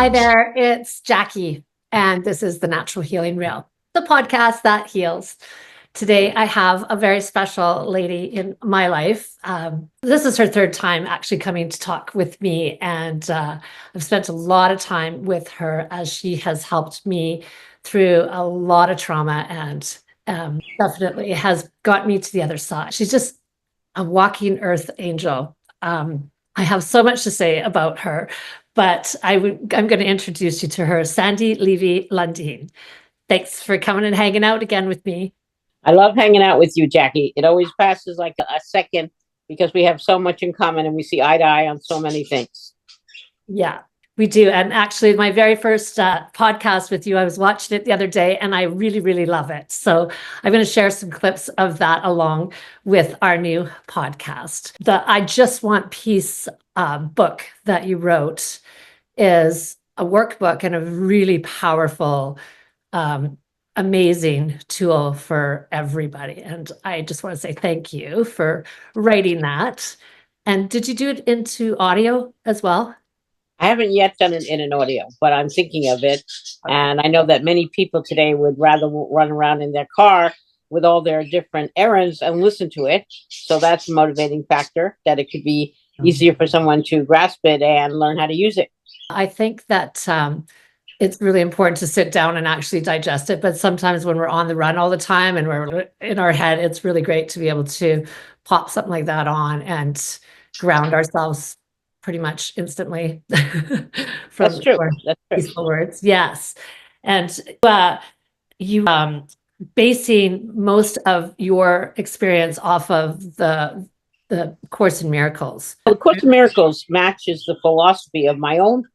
Hi there, it's Jackie, and this is the Natural Healing Reel, the podcast that heals. Today, I have a very special lady in my life. This is her third time actually coming to talk with me, and I've spent a lot of time with her as she has helped me through a lot of trauma and definitely has got me to the other side. She's just a walking earth angel. I have so much to say about her, but I'm going to introduce you to her, Sandy Levey-Lunden. Thanks for coming and hanging out again with me. I love hanging out with you, Jackie. It always passes like a second because we have so much in common and we see eye to eye on so many things. Yeah, we do. And actually, my very first podcast with you, I was watching it the other day and I really, really love it. So I'm going to share some clips of that along with our new podcast. The I Just Want Peace book that you wrote is a workbook and a really powerful amazing tool for everybody. And I just want to say thank you for writing that. And did you do it into audio as well? I haven't yet done it in an audio, but I'm thinking of it. And I know that many people today would rather run around in their car with all their different errands and listen to it. So that's a motivating factor, that it could be easier for someone to grasp it and learn how to use it. I think that it's really important to sit down and actually digest it. But sometimes when we're on the run all the time and we're in our head, it's really great to be able to pop something like that on and ground ourselves pretty much instantly from That's true. That's true. peaceful words. Yes. And you basing most of your experience off of the Course in Miracles. The Course in Miracles matches the philosophy of my own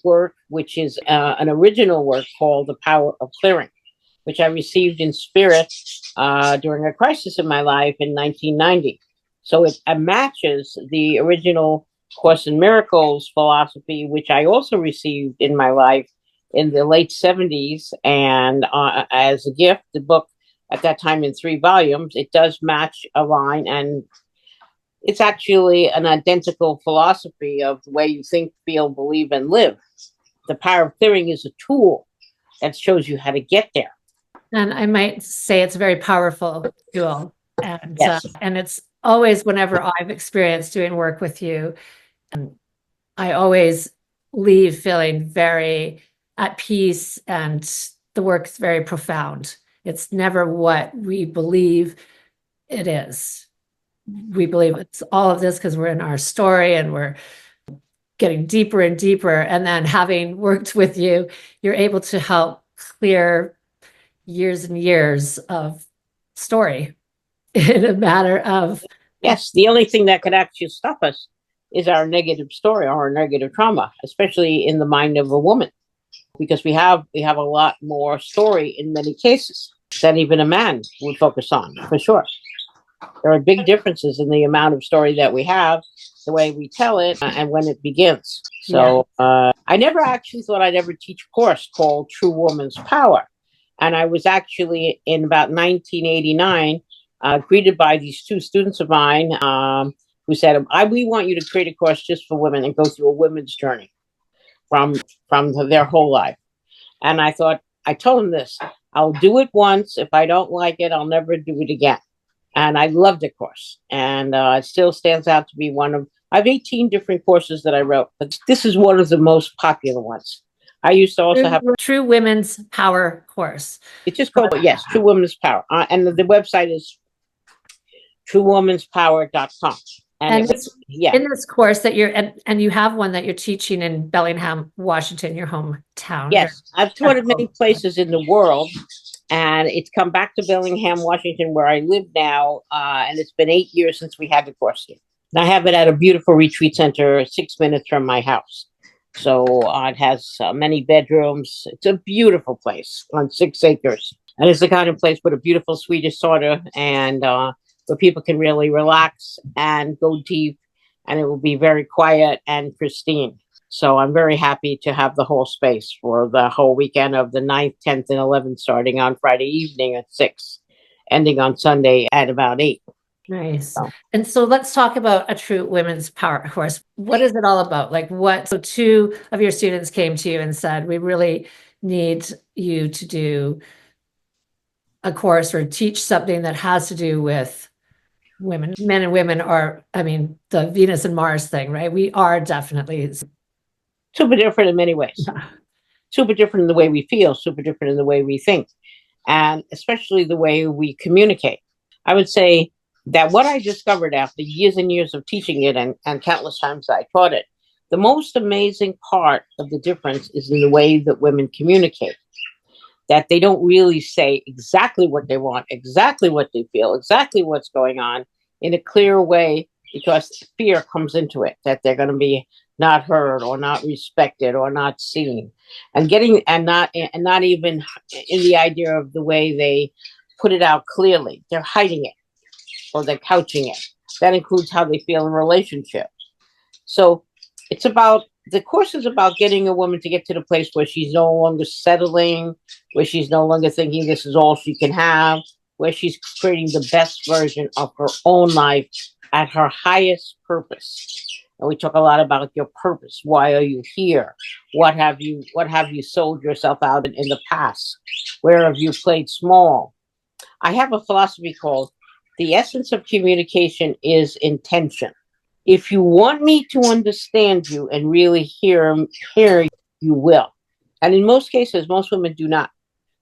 work, which is an original work called The Power of Clearing, which I received in spirit during a crisis in my life in 1990. So it matches the original Course in Miracles philosophy, which I also received in my life in the late 70s. And as a gift, the book at that time in 3 volumes, it does match a line, and it's actually an identical philosophy of the way you think, feel, believe, and live. The power of clearing is a tool that shows you how to get there. And I might say it's a very powerful tool. And, yes. And it's always, whenever I've experienced doing work with you, I always leave feeling very at peace, and the work is very profound. It's never what we believe it is. We believe it's all of this because we're in our story and we're getting deeper and deeper. And then having worked with you, you're able to help clear years and years of story in a matter of... Yes, the only thing that could actually stop us is our negative story or our negative trauma, especially in the mind of a woman, because we have a lot more story in many cases than even a man would focus on, for sure. There are big differences in the amount of story that we have, the way we tell it, and when it begins. So I never actually thought I'd ever teach a course called True Woman's Power. And I was actually in about 1989 greeted by these 2 students of mine who said, we want you to create a course just for women and go through a women's journey from their whole life. And I told them this: I'll do it once. If I don't like it, I'll never do it again. And I loved the course. And it still stands out to be I have 18 different courses that I wrote, but this is one of the most popular ones. I used to also have True Women's Power course. It's just called, yes, True Women's Power. And the website is truewomenspower.com. And in this course that and you have one that you're teaching in Bellingham, Washington, your hometown. Yes, I've taught at many places in the world, and it's come back to Bellingham, Washington, where I live now. And it's been 8 years since we had the course here. And I have it at a beautiful retreat center 6 minutes from my house. So it has many bedrooms. It's a beautiful place on 6 acres. And it's the kind of place with a beautiful Swedish sauna, and where people can really relax and go deep, and it will be very quiet and pristine. So I'm very happy to have the whole space for the whole weekend of the 9th, 10th, and 11th, starting on Friday evening at 6, ending on Sunday at about 8. Nice. So, And so let's talk about a true women's power course. What is it all about? Like what? So two of your students came to you and said, we really need you to do a course or teach something that has to do with women, men and women are, I mean, the Venus and Mars thing, right? We are definitely. super different in many ways. Super different in the way we feel, super different in the way we think, and especially the way we communicate. I would say that what I discovered after years and years of teaching it and countless times I taught it, the most amazing part of the difference is in the way that women communicate. That they don't really say exactly what they want, exactly what they feel, exactly what's going on in a clear way, because fear comes into it that they're going to be not heard or not respected or not seen, and getting and not even in the idea of the way they put it out clearly. They're hiding it or they're couching it. That includes how they feel in relationships. So it's about the course is about getting a woman to get to the place where she's no longer settling, where she's no longer thinking this is all she can have, where she's creating the best version of her own life at her highest purpose. And we talk a lot about your purpose. Why are you here? What have you sold yourself out in the past? Where have you played small? I have a philosophy called the essence of communication is intention. If you want me to understand you and really hear you will. And in most cases, most women do not.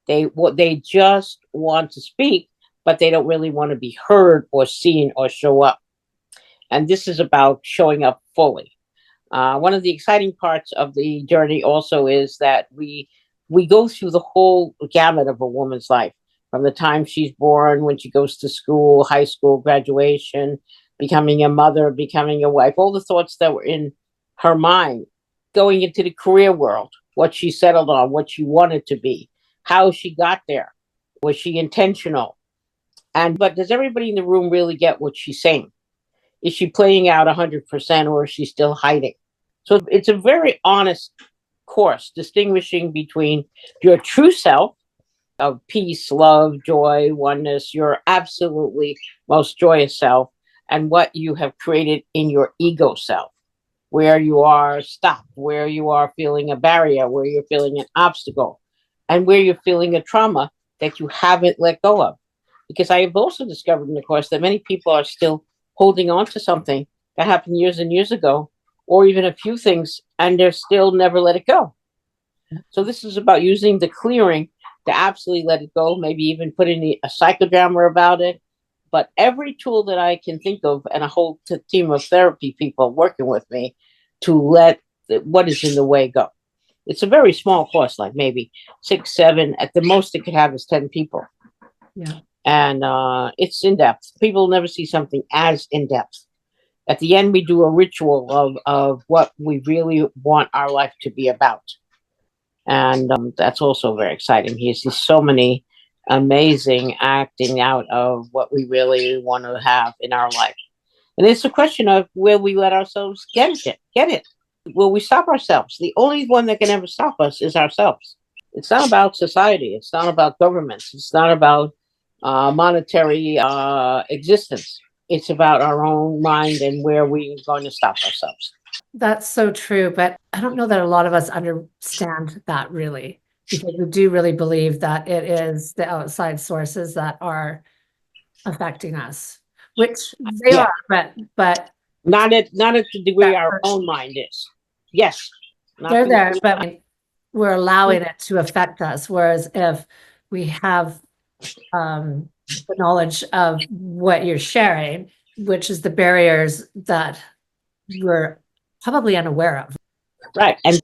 They just want to speak, but they don't really want to be heard or seen or show up. And this is about showing up fully. One of the exciting parts of the journey also is that we go through the whole gamut of a woman's life, from the time she's born, when she goes to school, high school, graduation, becoming a mother, becoming a wife, all the thoughts that were in her mind, going into the career world, what she settled on, what she wanted to be, how she got there, was she intentional? And but does everybody in the room really get what she's saying? Is she playing out 100% or is she still hiding? So it's a very honest course, distinguishing between your true self of peace, love, joy, oneness, your absolutely most joyous self, and what you have created in your ego self, where you are stopped, where you are feeling a barrier, where you're feeling an obstacle, and where you're feeling a trauma that you haven't let go of. Because I have also discovered in the course that many people are still holding on to something that happened years and years ago, or even a few things, and they're still never let it go. So this is about using the clearing to absolutely let it go, maybe even put in a psychodrama about it. But every tool that I can think of, and a whole team of therapy people working with me to let what is in the way go. It's a very small course, like maybe 6, 7. At the most, it could have is 10 people. Yeah. And it's in depth. People never see something as in depth. At the end, we do a ritual of what we really want our life to be about. And that's also very exciting. He sees so many amazing acting out of what we really want to have in our life. And it's a question of will we let ourselves get it? Get it? Will we stop ourselves? The only one that can ever stop us is ourselves. It's not about society. It's not about governments. It's not about monetary existence. It's about our own mind and where we're going to stop ourselves. That's so true. But I don't know that a lot of us understand that really, because we do really believe that it is the outside sources that are affecting us, which they Yeah. are, but Not at the degree that our own mind is. Yes. they're there, but we're allowing it to affect us. Whereas if we have the knowledge of what you're sharing, which is the barriers that we're probably unaware of. Right. And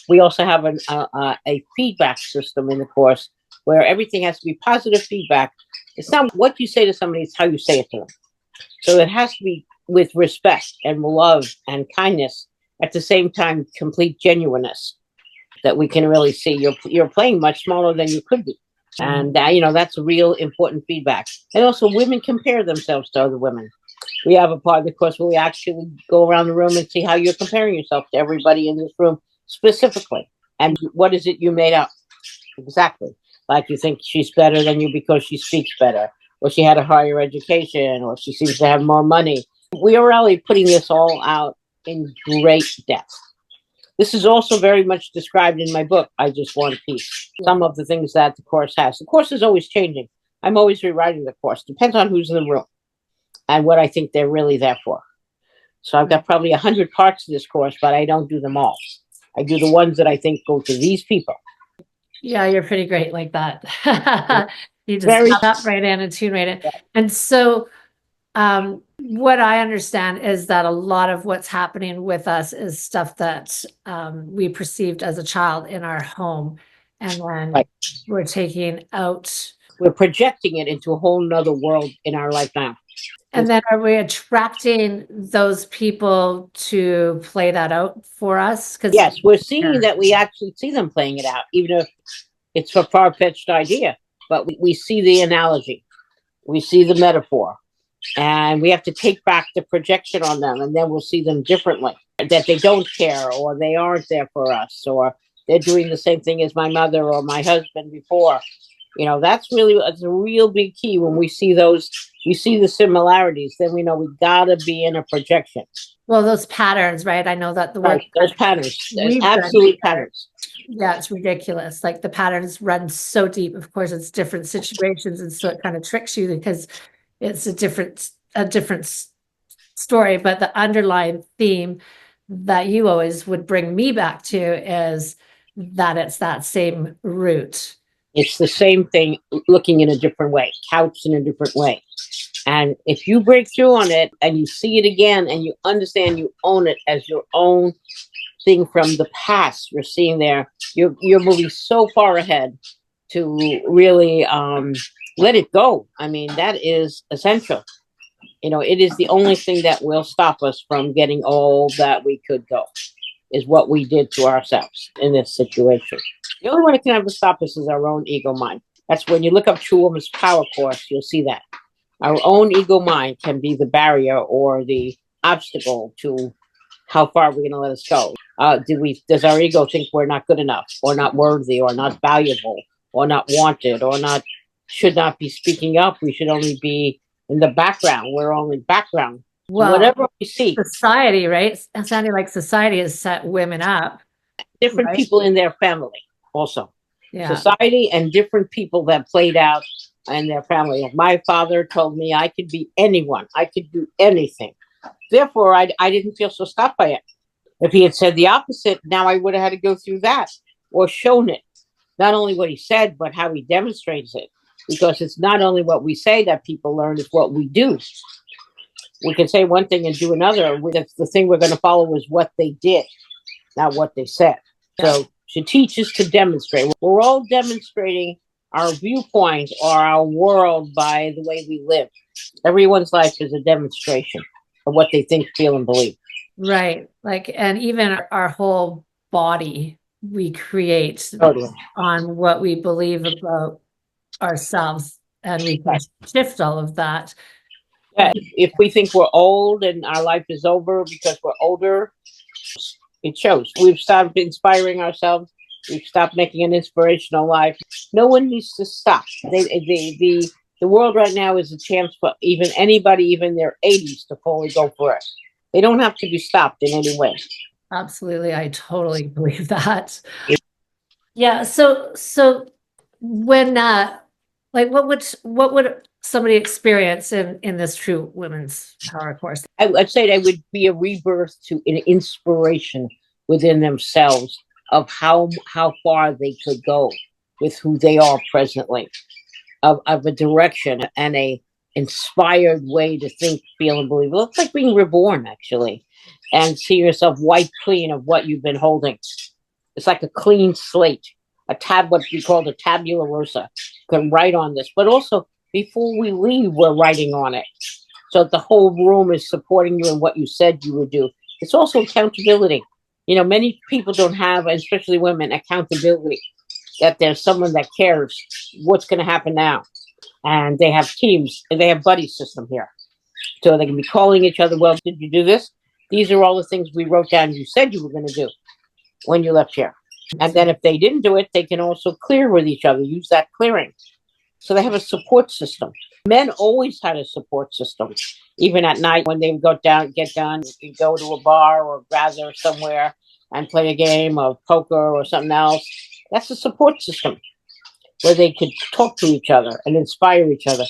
we also have a feedback system in the course where everything has to be positive feedback. It's not what you say to somebody, it's how you say it to them. So it has to be with respect and love and kindness, at the same time, complete genuineness, that we can really see you're playing much smaller than you could be. And that's real important feedback. And also, women compare themselves to other women. We have a part of the course where we actually go around the room and see how you're comparing yourself to everybody in this room specifically. And what is it you made up? Exactly. Like you think she's better than you because she speaks better, or she had a higher education, or she seems to have more money. We are really putting this all out in great depth. This is also very much described in my book, I Just Want Peace. Some of the things that the course has. The course is always changing. I'm always rewriting the course. Depends on who's in the room and what I think they're really there for. So I've got probably 100 parts to this course, but I don't do them all. I do the ones that I think go to these people. Yeah, you're pretty great like that. You just Very- got that right in and tune right in. And so what I understand is that a lot of what's happening with us is stuff that we perceived as a child in our home. And then Right. we're taking out. We're projecting it into a whole nother world in our life now. And then are we attracting those people to play that out for us? Because Yes, we're seeing that we actually see them playing it out, even if it's a far-fetched idea. But we see the analogy. We see the metaphor. And we have to take back the projection on them, and then we'll see them differently. That they don't care, or they aren't there for us, or they're doing the same thing as my mother or my husband before. You know, that's a real big key. When we see those, we see the similarities, then we know we gotta be in a projection. well, those patterns, right? I know that the word Those patterns, we've absolute patterns. Yeah, it's ridiculous. Like the patterns run so deep. Of course, it's different situations, and so it kind of tricks you because it's a different story. But the underlying theme that you always would bring me back to is that it's that same root. It's the same thing, looking in a different way, couched in a different way. And if you break through on it and you see it again and you understand, you own it as your own thing from the past, you're seeing there, you're moving so far ahead to really let it go. I mean, that is essential. You know, it is the only thing that will stop us from getting all that we could go, is what we did to ourselves in this situation. The only one that can ever stop us is our own ego mind. That's when you look up True Woman's Power course, you'll see that. Our own ego mind can be the barrier or the obstacle to how far we're going to let us go. Does our ego think we're not good enough, or not worthy, or not valuable, or not wanted, or should not be speaking up? We should only be in the background. We're only background. Well, whatever we see, society, right? Sounding like society has set women up. different Right. people in their family also. Yeah. Society and different people that played out in their family. If my father told me I could be anyone, I could do anything. Therefore, I didn't feel so stopped by it. If he had said the opposite, now I would have had to go through that, or shown it. Not only what he said, but how he demonstrates it. Because it's not only what we say that people learn, it's what we do. We can say one thing and do another. The thing we're going to follow is what they did, not what they said. So she teaches to demonstrate. We're all demonstrating our viewpoint or our world by the way we live. Everyone's life is a demonstration of what they think, feel, and believe. Right. Like, and even our whole body, we create Totally. on what we believe about ourselves, and we can shift all of that. Yeah, if we think we're old and our life is over because we're older, it shows. We've stopped inspiring ourselves. We've stopped making an inspirational life. No one needs to stop. The world right now is a chance for even anybody, even their 80s, to fully go for it. They don't have to be stopped in any way. Absolutely. I totally believe that. Yeah. So when, like, what would somebody experience in this True Women's Power course? I'd say that would be a rebirth to an inspiration within themselves of how far they could go with who they are presently, of a direction and a inspired way to think, feel, and believe. It looks like being reborn, actually, and see yourself wiped clean of what you've been holding. It's like a clean slate, what we call the tabula rasa. You can write on this, but also before we leave, we're writing on it. So the whole room is supporting you in what you said you would do. It's also accountability. You know, many people don't have, especially women, accountability, that there's someone that cares what's going to happen now. And they have teams, and they have buddy system here. So they can be calling each other, well, did you do this? These are all the things we wrote down you said you were going to do when you left here. And then if they didn't do it, they can also clear with each other, use that clearing. So they have a support system. Men always had a support system. Even at night when they would get done, you'd go to a bar or gather somewhere and play a game of poker or something else. That's a support system where they could talk to each other and inspire each other.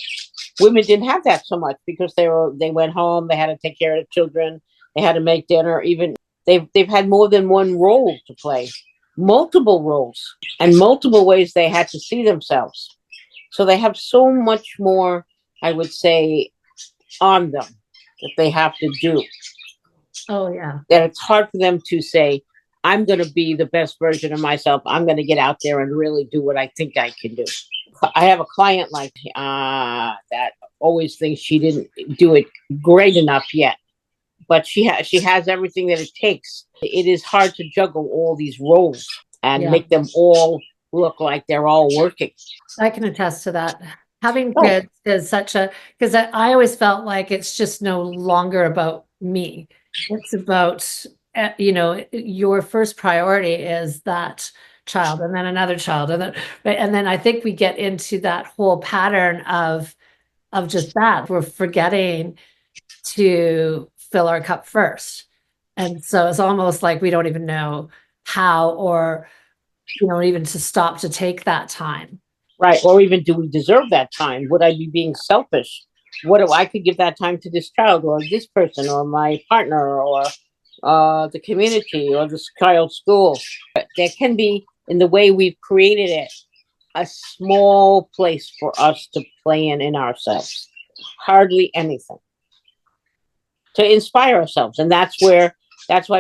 Women didn't have that so much because they went home, they had to take care of the children, they had to make dinner. Even they've had more than one role to play, multiple roles, and multiple ways they had to see themselves. So they have so much more, I would say, on them that they have to do. Oh, yeah. That it's hard for them to say, I'm going to be the best version of myself. I'm going to get out there and really do what I think I can do. I have a client like that always thinks she didn't do it great enough yet, but she has everything that it takes. It is hard to juggle all these roles and make them all look like they're all working. I can attest to that. Having kids is because I always felt like it's just no longer about me. It's about, your first priority is that child and then another child. And then I think we get into that whole pattern of just that. We're forgetting to fill our cup first. And so it's almost like we don't even know how or, even to stop to take that time. Right. Or even, do we deserve that time? Would I be being selfish? What if I could give that time to this child or this person or my partner or the community or this child's school? There can be, in the way we've created it, a small place for us to play in ourselves. Hardly anything. To inspire ourselves. And that's why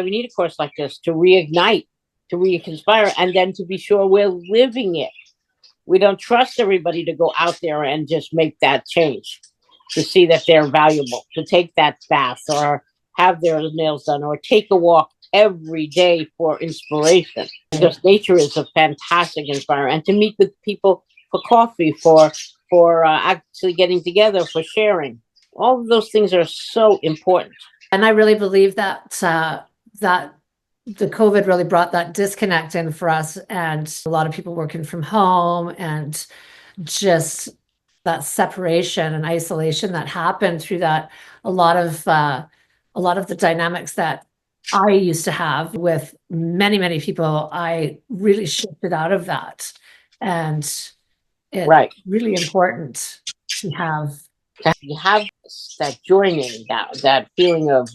we need a course like this, to reignite, to re-inspire, and then to be sure we're living it. We don't trust everybody to go out there and just make that change, to see that they're valuable, to take that bath or have their nails done or take a walk every day for inspiration. Because nature is a fantastic inspirer. And to meet with people for coffee, for actually getting together, for sharing. All of those things are so important. And I really believe that that the COVID really brought that disconnect in for us, and a lot of people working from home, and just that separation and isolation that happened through that. A lot of the dynamics that I used to have with many, many people, I really shifted out of that. And it's really important to have that joining, that feeling of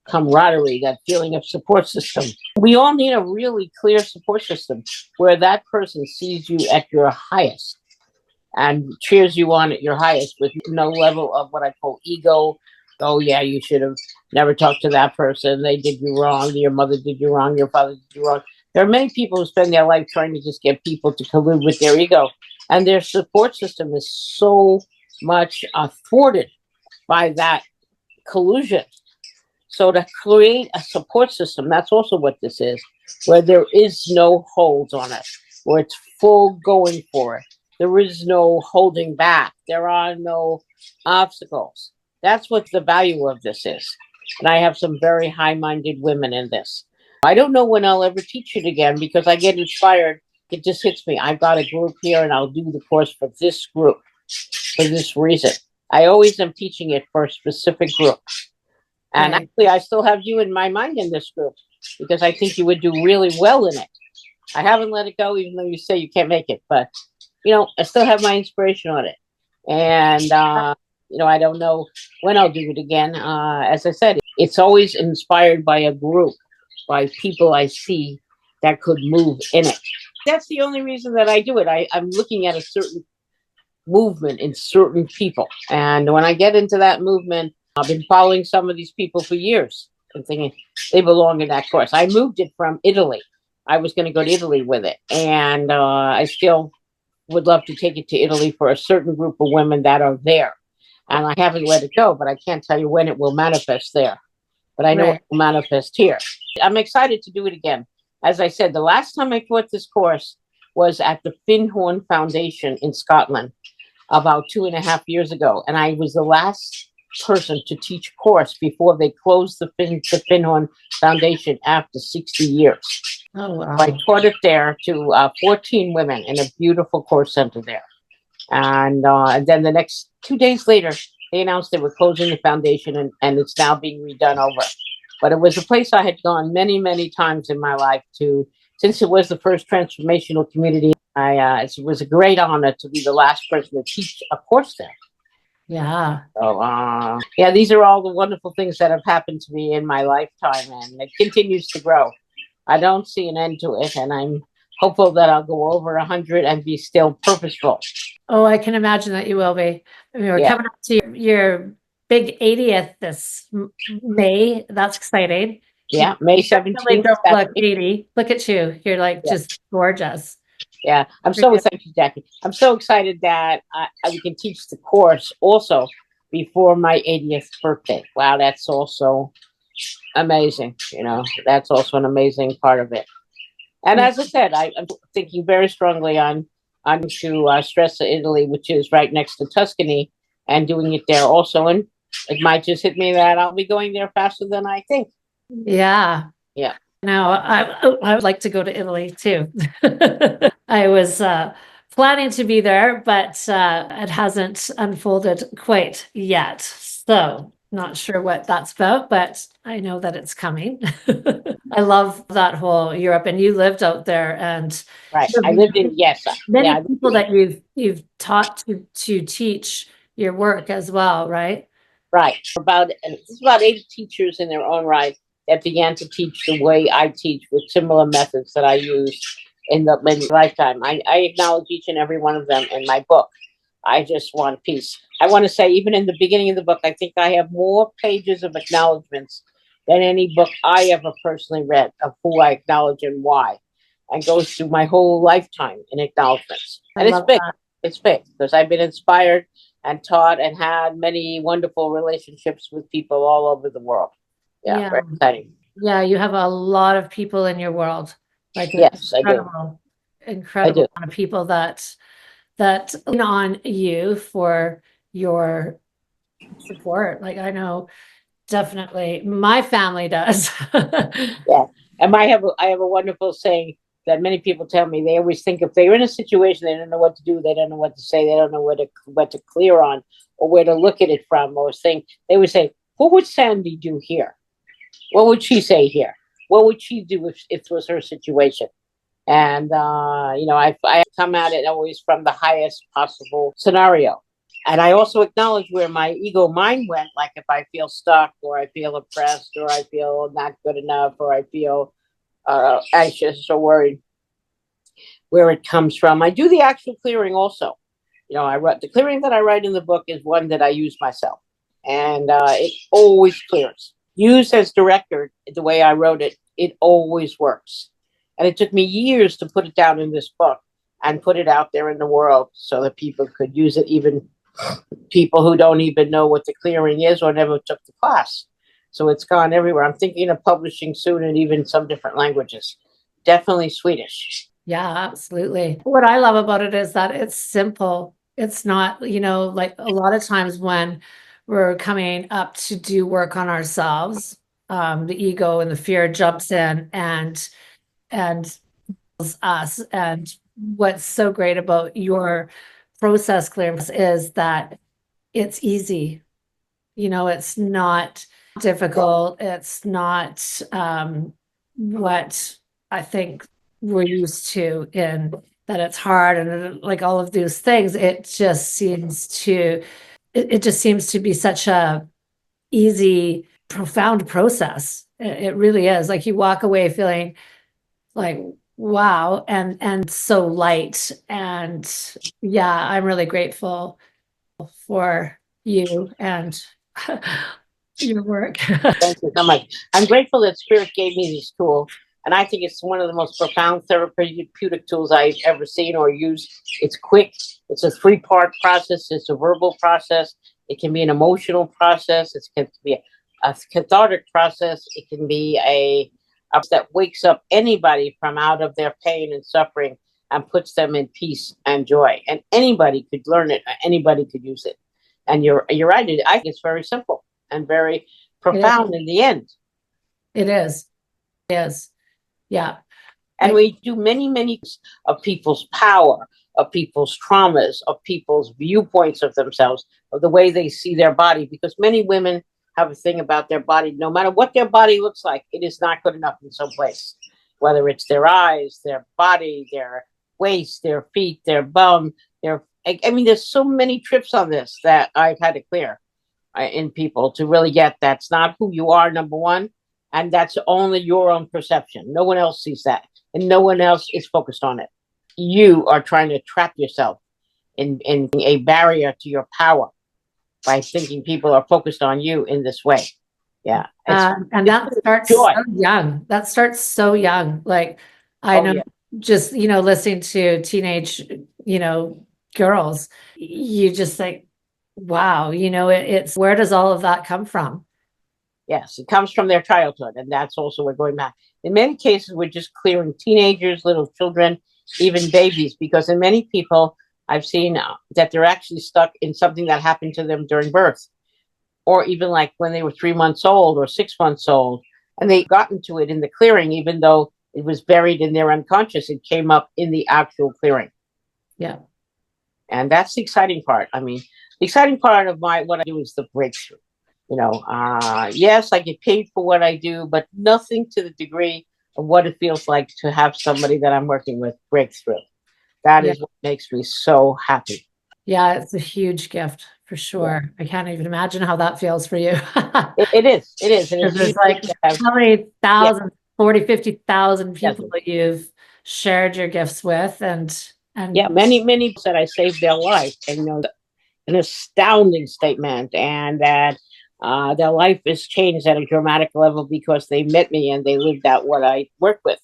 camaraderie, that feeling of support system. We all need a really clear support system where that person sees you at your highest and cheers you on at your highest with no level of what I call ego. Oh yeah, you should have never talked to that person. They did you wrong. Your mother did you wrong. Your father did you wrong. There are many people who spend their life trying to just get people to collude with their ego, and their support system is so much thwarted by that collusion. So to create a support system, that's also what this is, where there is no holds on it, where it's full going for it. There is no holding back. There are no obstacles. That's what the value of this is. And I have some very high-minded women in this. I don't know when I'll ever teach it again because I get inspired. It just hits me. I've got a group here and I'll do the course for this group for this reason. I always am teaching it for a specific group. And actually, I still have you in my mind in this group because I think you would do really well in it. I haven't let it go, even though you say you can't make it. But, I still have my inspiration on it. And, I don't know when I'll do it again. As I said, it's always inspired by a group, by people I see that could move in it. That's the only reason that I do it. I'm looking at a certain movement in certain people. And when I get into that movement, I've been following some of these people for years and thinking they belong in that course. I moved it from Italy. I was going to go to Italy with it. And I still would love to take it to Italy for a certain group of women that are there. And I haven't let it go, but I can't tell you when it will manifest there. But I know it will manifest here. I'm excited to do it again. As I said, the last time I taught this course was at the Finhorn Foundation in Scotland about 2.5 years ago. And I was the last person to teach a course before they closed the Finhorn Foundation after 60 years. Oh, wow. So I taught it there to 14 women in a beautiful course center there. And then the next 2 days later, they announced they were closing the foundation, and it's now being redone over. But it was a place I had gone many, many times in my life to, since it was the first transformational community. It was a great honor to be the last person to teach a course there. Yeah. So, yeah, these are all the wonderful things that have happened to me in my lifetime, and it continues to grow. I don't see an end to it, and I'm hopeful that I'll go over 100 and be still purposeful. Oh, I can imagine that you will be. I mean, we're Yeah. coming up to your big 80th this May. That's exciting. Yeah, May You definitely 17th. don't look 80. Look at you. You're like Yeah. just gorgeous. Yeah, thank you, Jackie. I'm so excited that we can teach the course also before my 80th birthday. Wow, that's also amazing. That's also an amazing part of it. And as I said, I'm thinking very strongly on to Stresa, Italy, which is right next to Tuscany, and doing it there also. And it might just hit me that I'll be going there faster than I think. Yeah. Yeah. Now, I would like to go to Italy too. I was planning to be there, but it hasn't unfolded quite yet. So, not sure what that's about, but I know that it's coming. I love that whole Europe, and you lived out there, and Right. I lived in many people that you've taught to teach your work as well, right? Right. It's about 80 teachers in their own right that began to teach the way I teach with similar methods that I used in my lifetime. I acknowledge each and every one of them in my book. I just want peace. I want to say, even in the beginning of the book, I think I have more pages of acknowledgments than any book I ever personally read of who I acknowledge and why, and goes through my whole lifetime in acknowledgments. And it's big. That. It's big because I've been inspired and taught and had many wonderful relationships with people all over the world. Yeah. Very exciting. Yeah, you have a lot of people in your world. Like yes, incredible, incredible amount of people that lean on you for your support. Like I know definitely my family does. Yeah. And I have a wonderful saying that many people tell me. They always think if they're in a situation, they don't know what to do, they don't know what to say, they don't know what to clear on or where to look at it from or think, they would say, what would Sandy do here? What would she say here? What would she do if it was her situation? And, I come at it always from the highest possible scenario. And I also acknowledge where my ego mind went, like if I feel stuck or I feel oppressed or I feel not good enough or I feel anxious or worried, where it comes from. I do the actual clearing also. I wrote the clearing that I write in the book is one that I use myself. And it always clears. Used as director, the way I wrote it, it always works. And it took me years to put it down in this book and put it out there in the world so that people could use it, even people who don't even know what the clearing is or never took the class. So it's gone everywhere. I'm thinking of publishing soon in even some different languages. Definitely Swedish. Yeah, absolutely. What I love about it is that it's simple. It's not, like a lot of times when we're coming up to do work on ourselves, the ego and the fear jumps in and us. And what's so great about your process clearance is that it's easy. It's not difficult. It's not what I think we're used to in that it's hard and like all of those things. It just seems to be such a easy, profound process. It really is. Like you walk away feeling like, wow, and so light. And yeah, I'm really grateful for you and your work. Thank you so much. I'm grateful that Spirit gave me this tool. And I think it's one of the most profound therapeutic tools I've ever seen or used. It's quick. It's a 3-part process. It's a verbal process. It can be an emotional process. It can be a cathartic process. It can be a that wakes up anybody from out of their pain and suffering and puts them in peace and joy. And anybody could learn it. Anybody could use it. And you're right. I think it's very simple and very profound in the end. It is. Yes. Yeah. And we do many of people's power, of people's traumas, of people's viewpoints of themselves, of the way they see their body. Because many women have a thing about their body. No matter what their body looks like, it is not good enough in some place. Whether it's their eyes, their body, their waist, their feet, their bum, I mean, there's so many trips on this that I've had to clear in people to really get that's not who you are, number one. And that's only your own perception. No one else sees that. And no one else is focused on it. You are trying to trap yourself in a barrier to your power by thinking people are focused on you in this way. Yeah. And that starts joy. so young. That starts so young. Like I Oh, know yeah. just, listening to teenage, girls, you just think, wow, it's where does all of that come from? Yes, it comes from their childhood. And that's also we're going back. In many cases, we're just clearing teenagers, little children, even babies, because in many people, I've seen that they're actually stuck in something that happened to them during birth, or even like when they were 3 months old or 6 months old, and they got into it in the clearing, even though it was buried in their unconscious, it came up in the actual clearing. Yeah. And that's the exciting part. I mean, the exciting part of what I do is the breakthrough. Yes, I get paid for what I do, but nothing to the degree of what it feels like to have somebody that I'm working with break through. That is what makes me so happy. Yeah, it's a huge gift for sure. I can't even imagine how that feels for you. It is. It is. And it's there's like how many thousands, 40, 50,000 people that you've shared your gifts with. And yeah, many said I saved their life, and an astounding statement, and that their life is changed at a dramatic level because they met me and they lived out what I work with.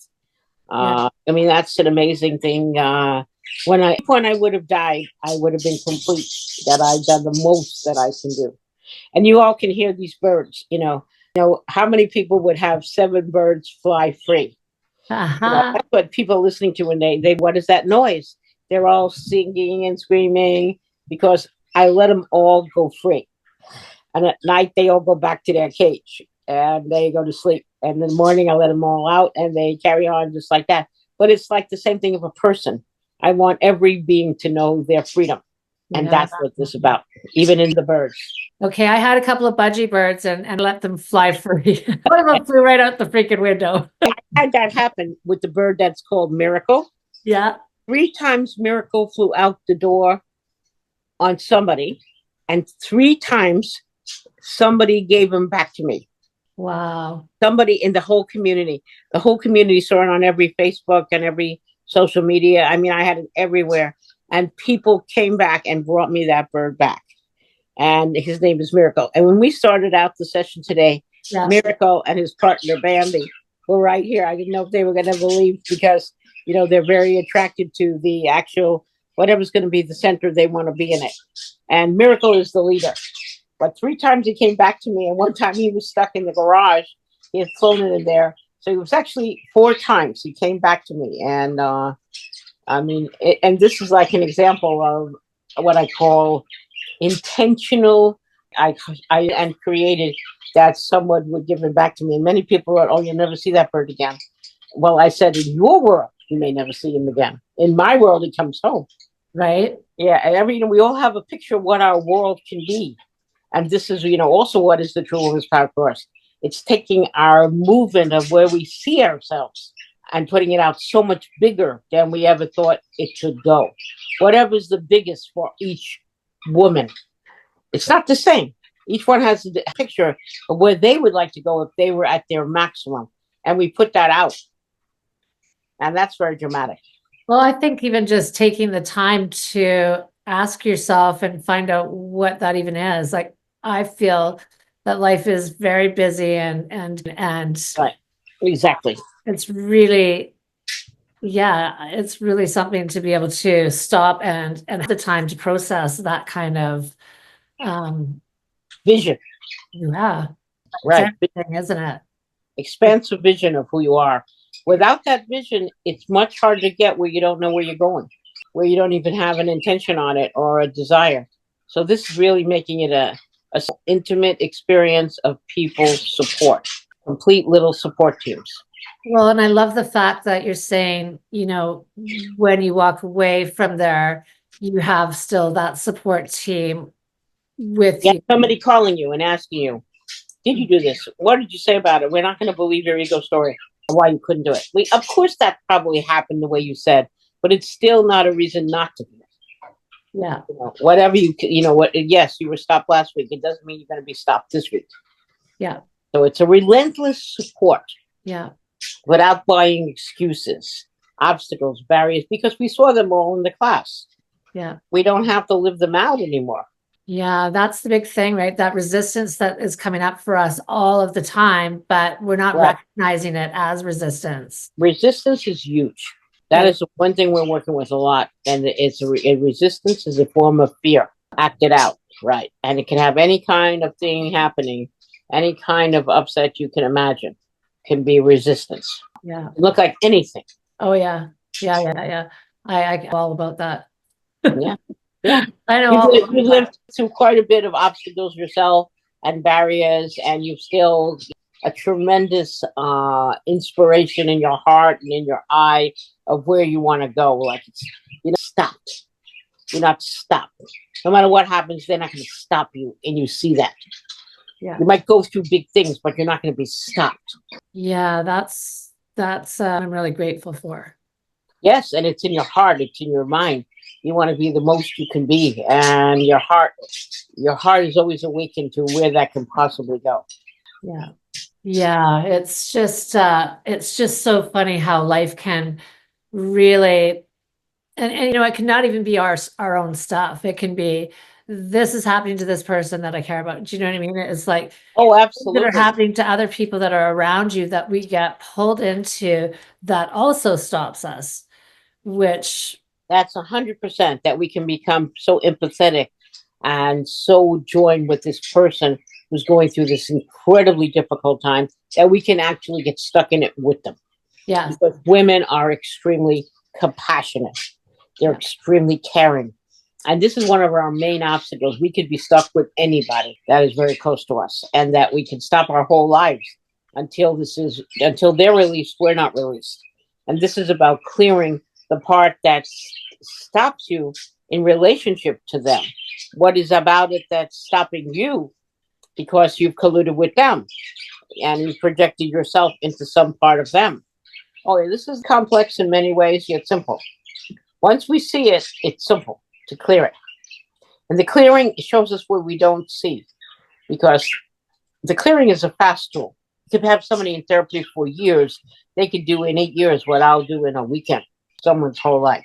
I mean, that's an amazing thing. When I would have died, I would have been complete, that I've done the most that I can do. And you all can hear these birds, how many people would have 7 birds fly free? That's what people are listening to when they what is that noise? They're all singing and screaming because I let them all go free. And at night, they all go back to their cage and they go to sleep. And in the morning, I let them all out and they carry on just like that. But it's like the same thing of a person. I want every being to know their freedom. And that's what this is about, even in the birds. Okay, I had a couple of budgie birds and let them fly free. One of them flew right out the freaking window. I had that happen with the bird that's called Miracle. Yeah. 3 times Miracle flew out the door on somebody, and 3 times somebody gave him back to me. Wow. Somebody in the whole community. The whole community saw it on every Facebook and every social media. I mean, I had it everywhere. And people came back and brought me that bird back. And his name is Miracle. And when we started out the session today, Miracle and his partner, Bambi, were right here. I didn't know if they were going to leave because, they're very attracted to the actual, whatever's going to be the center, they want to be in it. And Miracle is the leader. But 3 times he came back to me, and one time he was stuck in the garage. He had flown it in there. So it was actually 4 times he came back to me. And I mean, and this is like an example of what I call intentional. I created that someone would give it back to me. And many people thought, oh, you'll never see that bird again. Well, I said, in your world, you may never see him again. In my world, he comes home. Right. Yeah. And we all have a picture of what our world can be. And this is, also what is the True Woman's Power Course. It's taking our movement of where we see ourselves and putting it out so much bigger than we ever thought it should go. Whatever's the biggest for each woman. It's not the same. Each one has a picture of where they would like to go if they were at their maximum. And we put that out. And that's very dramatic. Well, I think even just taking the time to ask yourself and find out what that even is. Like, I feel that life is very busy and right. Exactly. It's really, it's really something to be able to stop and have the time to process that kind of vision. Yeah. Right. Isn't it? Expansive vision of who you are. Without that vision, it's much harder to get where you don't know where you're going, where you don't even have an intention on it or a desire. So this is really making it a intimate experience of people's support, complete little support teams. Well, and I love the fact that you're saying, when you walk away from there, you have still that support team with Yeah, you. somebody calling you and asking you, did you do this? What did you say about it? We're not going to believe your ego story why you couldn't do it. Of course, that probably happened the way you said, but it's still not a reason not to do it. Yeah. Whatever what, yes, you were stopped last week. It doesn't mean you're going to be stopped this week. Yeah. So it's a relentless support. Yeah. Without buying excuses, obstacles, barriers, because we saw them all in the class. Yeah. We don't have to live them out anymore. Yeah, that's the big thing, right? That resistance that is coming up for us all of the time, but we're not recognizing it as resistance. Resistance is huge. That is the one thing we're working with a lot. And it's resistance is a form of fear acted out, right? And it can have any kind of thing happening, any kind of upset you can imagine can be resistance. Yeah. Look like anything. Oh, yeah. Yeah. I get all about that. Yeah. Yeah. I know. You've lived through quite a bit of obstacles yourself and barriers, and you've still a tremendous inspiration in your heart and in your eye of where you want to go. Like you're not stopped. You're not stopped. No matter what happens, they're not going to stop you, and you see that. Yeah. You might go through big things, but you're not going to be stopped. Yeah, that's I'm really grateful for. Yes, and it's in your heart. It's in your mind. You want to be the most you can be, and your heart is always awakened to where that can possibly go. Yeah. Yeah, it's just so funny how life can really, and it can not even be our own stuff. It can be, this is happening to this person that I care about. Do you know what I mean? It's like, oh, absolutely, that are happening to other people that are around you that we get pulled into, that also stops us, which that's 100% that we can become so empathetic and so joined with this person who's going through this incredibly difficult time that we can actually get stuck in it with them. Yeah. Because women are extremely compassionate. They're extremely caring. And this is one of our main obstacles. We could be stuck with anybody that is very close to us, and that we can stop our whole lives until they're released, we're not released. And this is about clearing the part that stops you in relationship to them. What is about it that's stopping you because you've colluded with them and you've projected yourself into some part of them. Oh, this is complex in many ways, yet simple. Once we see it, it's simple to clear it. And the clearing shows us where we don't see, because the clearing is a fast tool. You could have somebody in therapy for years. They could do in 8 years what I'll do in a weekend, someone's whole life.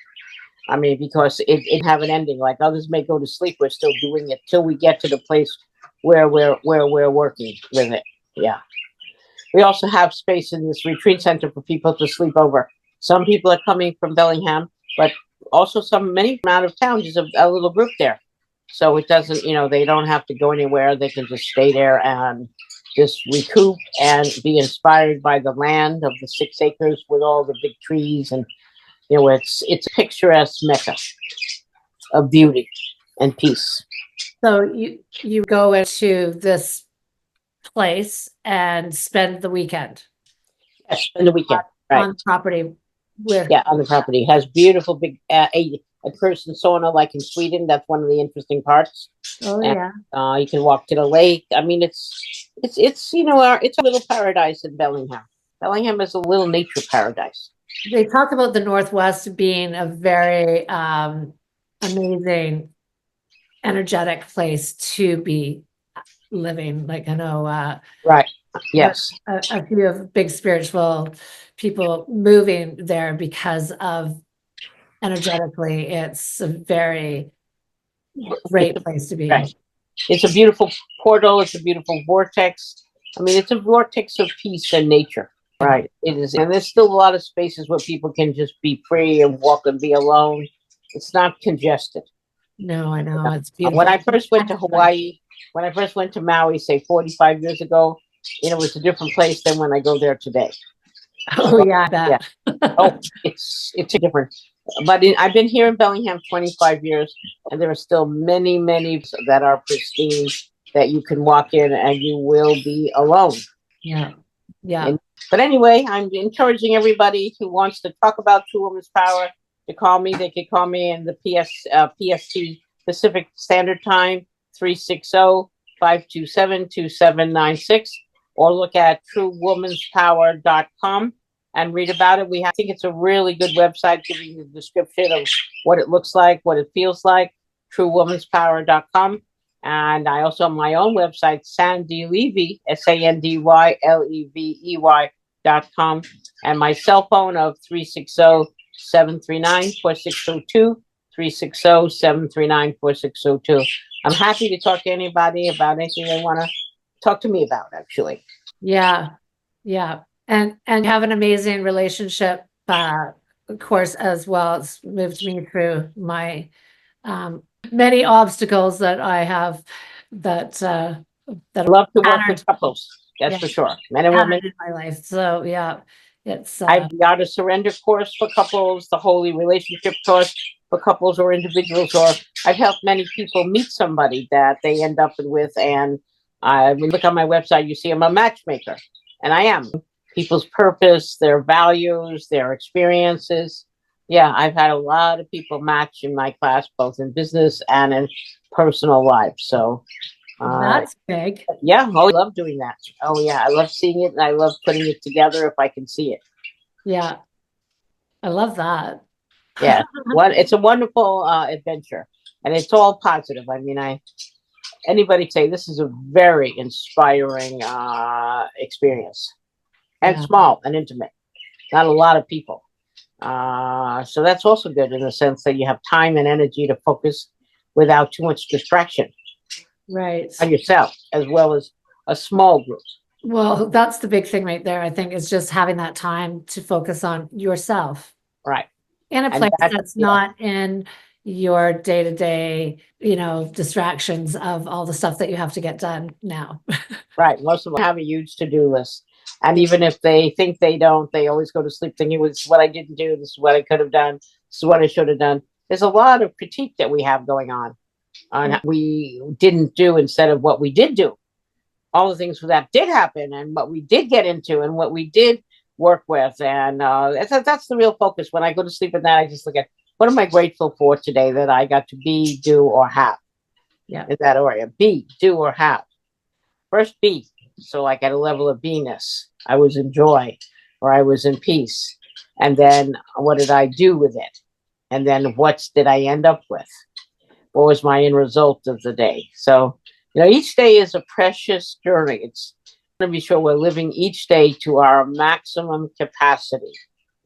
I mean, because it have an ending. Like others may go to sleep, we're still doing it till we get to the place where we're working with it. Yeah. We also have space in this retreat center for people to sleep over. Some people are coming from Bellingham, but also many out of town. There's a little group there. So it doesn't, they don't have to go anywhere. They can just stay there and just recoup and be inspired by the land of the 6 acres with all the big trees. And, it's a picturesque mecca of beauty and peace. So you go into this place and spend the weekend. Yes, spend the weekend. Right. On property. On the property. It has beautiful big a person sauna like in Sweden. That's one of the interesting parts. Oh, yeah. You can walk to the lake. I mean, it's it's a little paradise in Bellingham. Bellingham is a little nature paradise. They talk about the Northwest being a very amazing, energetic place to be living. Like I know, right? Yes, a few of big spiritual people moving there because of energetically, it's a very great place to be. Right. It's a beautiful portal. It's a beautiful vortex. I mean, it's a vortex of peace and nature. Right. It is. And there's still a lot of spaces where people can just be free and walk and be alone. It's not congested. No, I know. It's beautiful. When I first went to Hawaii, when I first went to Maui, say 45 years ago, it was a different place than when I go there today. Oh, yeah. Yeah. Oh, it's different. But I've been here in Bellingham 25 years, and there are still many, many that are pristine that you can walk in and you will be alone. Yeah. Yeah. And But anyway, I'm encouraging everybody who wants to talk about True Woman's Power to call me. They could call me in the PST Pacific Standard Time, 360-527-2796, or look at truewomanspower.com and read about it. I think it's a really good website giving the description of what it looks like, what it feels like, truewomanspower.com. And I also have my own website, Sandy Levey, Sandylevey.com, and my cell phone of 360-739-4602, 360-739-4602. I'm happy to talk to anybody about anything they want to talk to me about, actually. Yeah. And have an amazing relationship, of course, as well. It's moved me through my many obstacles that I have that I love to work with couples. That's for sure. Men and women in my life. So yeah, it's I've got a surrender course for couples, the holy relationship course for couples or individuals, or I've helped many people meet somebody that they end up with. And when you look on my website, you see I'm a matchmaker, and I am. People's purpose, their values, their experiences. Yeah, I've had a lot of people match in my class, both in business and in personal life. So that's big. Yeah, I love doing that. Oh yeah, I love seeing it, and I love putting it together if I can see it. Yeah, I love that. Yeah, it's a wonderful adventure, and it's all positive. I mean, anybody say this is a very inspiring experience, and small and intimate. Not a lot of people. So that's also good in the sense that you have time and energy to focus without too much distraction. Right. On yourself, as well as a small group. Well, that's the big thing right there. I think is just having that time to focus on yourself. Right. In a place that's not in your day-to-day, distractions of all the stuff that you have to get done now. Right. Most of them have a huge to-do list. And even if they think they don't, they always go to sleep thinking, this is what I didn't do. This is what I could have done. This is what I should have done. There's a lot of critique that we have going on we didn't do instead of what we did do. All the things that did happen and what we did get into and what we did work with. And that's the real focus. When I go to sleep at night, I just look at what am I grateful for today that I got to be, do, or have. Yeah. In that area. Be, do, or have. First, be. So like at a level of beingness, I was in joy or I was in peace. And then what did I do with it? And then what did I end up with? What was my end result of the day? So, each day is a precious journey. It's going to be sure we're living each day to our maximum capacity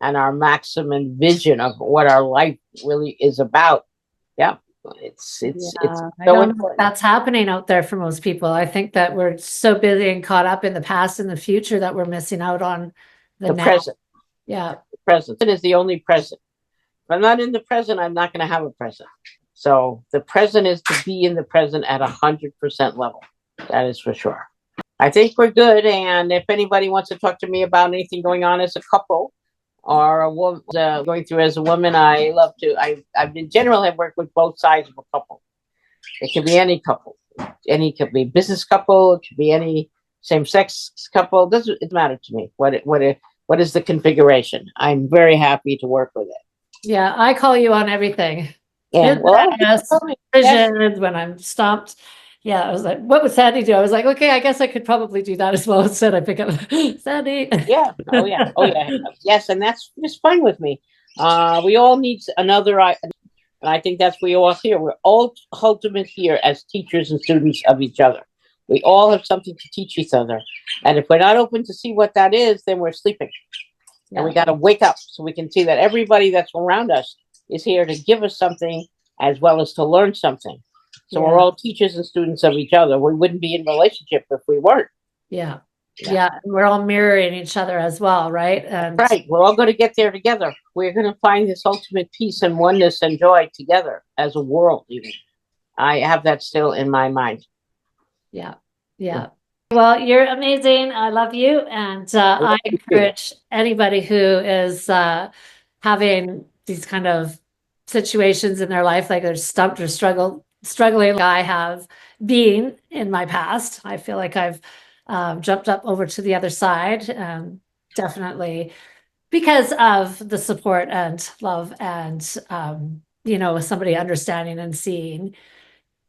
and our maximum vision of what our life really is about. Yeah. It's I so don't know if that's happening out there for most people. I think that we're so busy and caught up in the past and the future that we're missing out on the present. Yeah. The present. It is the only present. If I'm not in the present, I'm not going to have a present. So the present is to be in the present at 100% level. That is for sure. I think we're good. And if anybody wants to talk to me about anything going on as a couple or a woman going through as a woman, I love to. I've been generally have worked with both sides of a couple. It could be any couple. It could be a business couple. It could be any same-sex couple. It doesn't matter to me. What is the configuration? I'm very happy to work with it. Yeah, I call you on everything. Yeah, visions when I'm stopped. Yeah, I was like, what would Sandy do? I was like, okay, I guess I could probably do that as well. Instead, I pick up Sandy. Yeah. Oh yeah. Yes, and that's just fine with me. We all need another, and I think that's what we all here. We're all ultimate here as teachers and students of each other. We all have something to teach each other, and if we're not open to see what that is, then we're sleeping. Yeah. And we got to wake up so we can see that everybody that's around us is here to give us something as well as to learn something. So we're all teachers and students of each other. We wouldn't be in relationship if we weren't. Yeah. And we're all mirroring each other as well, right? Right. We're all going to get there together. We're going to find this ultimate peace and oneness and joy together as a world, even. I have that still in my mind. Yeah. Well, you're amazing. I love you. And I encourage anybody who is having these kind of situations in their life, like they're stumped or struggling. I have been in my past. I feel like I've jumped up over to the other side. definitely. Because of the support and love and, somebody understanding and seeing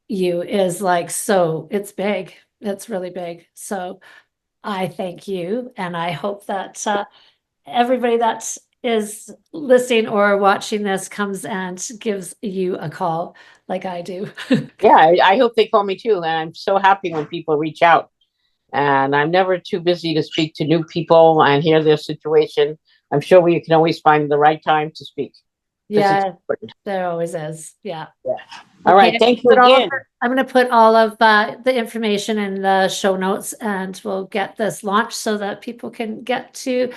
you is like, so it's big. It's really big. So I thank you. And I hope that everybody that is listening or watching this comes and gives you a call like I do. Yeah, I hope they call me too. And I'm so happy when people reach out. And I'm never too busy to speak to new people and hear their situation. I'm sure we can always find the right time to speak. Yeah, there always is. Yeah. Yeah. All right. Okay, Thank you again. I'm going to put all of the information in the show notes, and we'll get this launched so that people can get to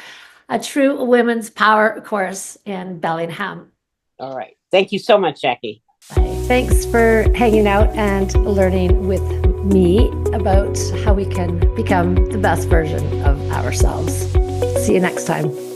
a true women's power course in Bellingham. All right. Thank you so much, Jackie. Thanks for hanging out and learning with me about how we can become the best version of ourselves. See you next time.